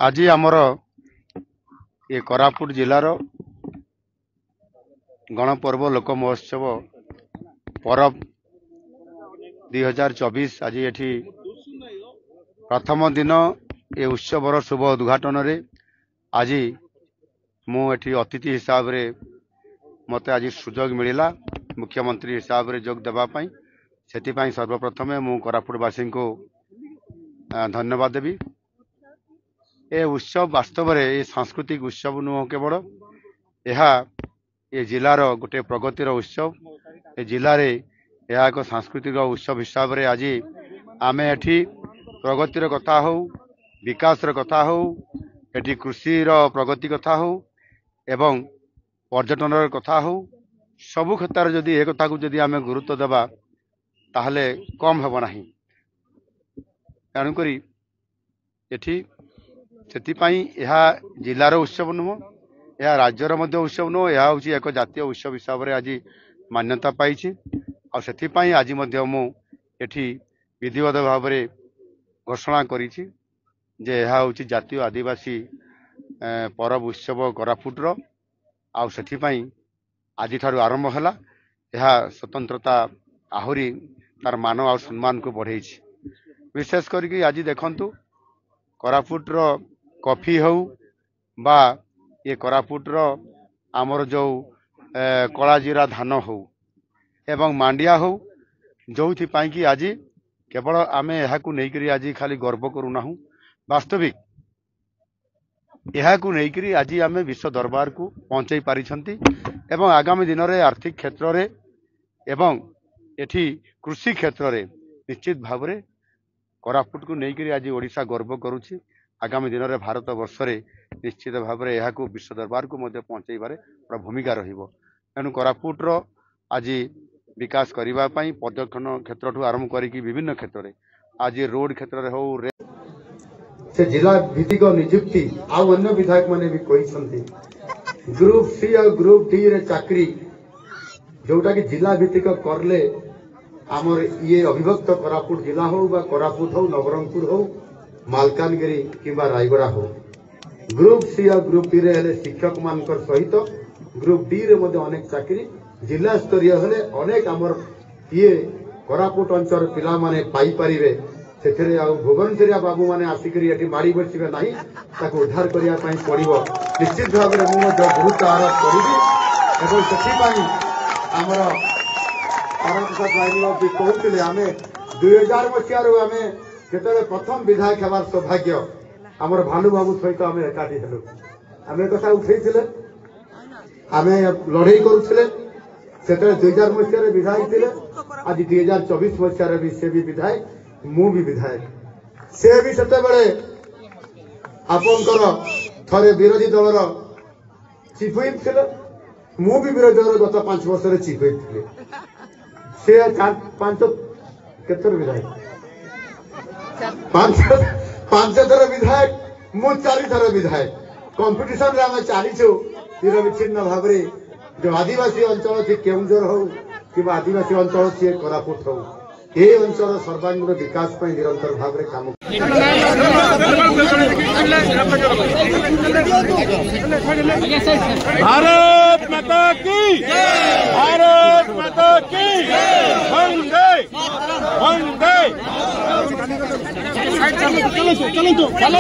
आज आमर ये कोरापुट जिलार गणपर्व लोक महोत्सव परब 2024 आज ये प्रथम दिन ये उत्सवर शुभ उद्घाटन रे आज मुझे अतिथि हिसाब रे मत आज सुजोग मिलला मुख्यमंत्री हिसाब रे जोग देवाई से सर्वप्रथम मु कोरापुटवासी को धन्यवाद देवी। ए उत्सव वास्तव में ये सांस्कृतिक उत्सव नुह केवल ये जिलार गोटे प्रगतिर उत्सव ए जिले यह एक सांस्कृतिक उत्सव हिसाब से आज आम एठी प्रगतिर कथा हो विकास कथा हो एठी कृषिर प्रगति कथा हो एवं पर्यटन कथा हो सबु क्षेत्र जदि एक कथा को जदि आम गुरुत्व देवा ताहले कम हेब नाही तेणुकरी एठी से जिलार उत्सव नुह यह राज्यर उत्सव नुह यह हूँ एक जातीय उत्सव हिसाब से आज मान्यता पाई आज मुझे विधिवत भाव में घोषणा करी जे यह हूँ जातीय आदिवासी परब उत्सव कोरापुटर आउे आज ठारू आरंभ है यह स्वतंत्रता आहरी तार मान आ सम्मान को बढ़े विशेष करके आज देखंतु कोरापुटर कॉफी हो बा ये कोरापुटर आमर जो कलाजीरा धान हो एवं मांडिया हो जो कि आज केवल आम यह नहीं आज खाली गर्व करूना वास्तविक यह नहीं आज आम विश्व दरबार को पहुँचाई पारिछंती एवं आगामी दिन में आर्थिक क्षेत्र में एवं एठी कृषि क्षेत्र में निश्चित भाव में कोरापुट को लेकर आज ओडिशा गर्व करुछि आगामी दिन में भारत वर्ष में निश्चित भाव में यह विश्व दरबार को पहुँचाइबार भूमिका रहिबो। तेणु कोरापुटर आज विकास करने पर्यटन क्षेत्र ठू आरंभ करी विभिन्न क्षेत्र में आज रोड क्षेत्र हो से जिला भित्तिक नियुक्ति आउ अन्य विधायक माने भी कही ग्रुप सी और ग्रुप डी रे चाकरी जोटा कि जिला भित्तिक करले आमर ये अविभक्त कोरापुट जिला हो बा कोरापुट हो नवरंगपुर हो मालकानगिरी किंबा रायगड़ा हो ग्रुप सी और ग्रुप डी रे शिक्षक मान सहित ग्रुप डी रे अनेक चाकरी जिला स्तरीय हेले अनेक आमर ये कोरापुट अंचल पिला माने पाई परिवे से भुवनेश्वरिया बाबू माने आसिकरी एठी माड़ी बसिबे नाही ताको उद्धार करिया पई पड़िबो निश्चित भाव में मु बहुत आरोप करिबी एवं सेठी आमर भी कहते आम 2000 मसीह आम केतरे प्रथम विधायक हमार सौभाग्य आमर भानु बाबू सहित आम एकाठी हेलु आम कथा उठे आम लड़े करुले 2000 मसीह विधायक थे आज 2024 मसीह भी से भी विधायक मु भी विधायक से भी सेते आपंकर थरे विरोधी दलर चीफ व्हिप थे मु भी विरोधी दल गत 5 वर्ष चीफ व्हिप थे से 5 केतर विधायक 5 थर विधायक मु 4 थर विधायक कंपटीशन रे आम चलीचु निरविच्छिन्न भाव में जो आदिवासी अंचल थी केउंझर हो कि आदिवासी अंचल थी कोरापुट हो ये अंचल सर्वांगीण विकास पर निरंतर भाव में काम भारत माता की भारत माता की वंदे वंदे चलो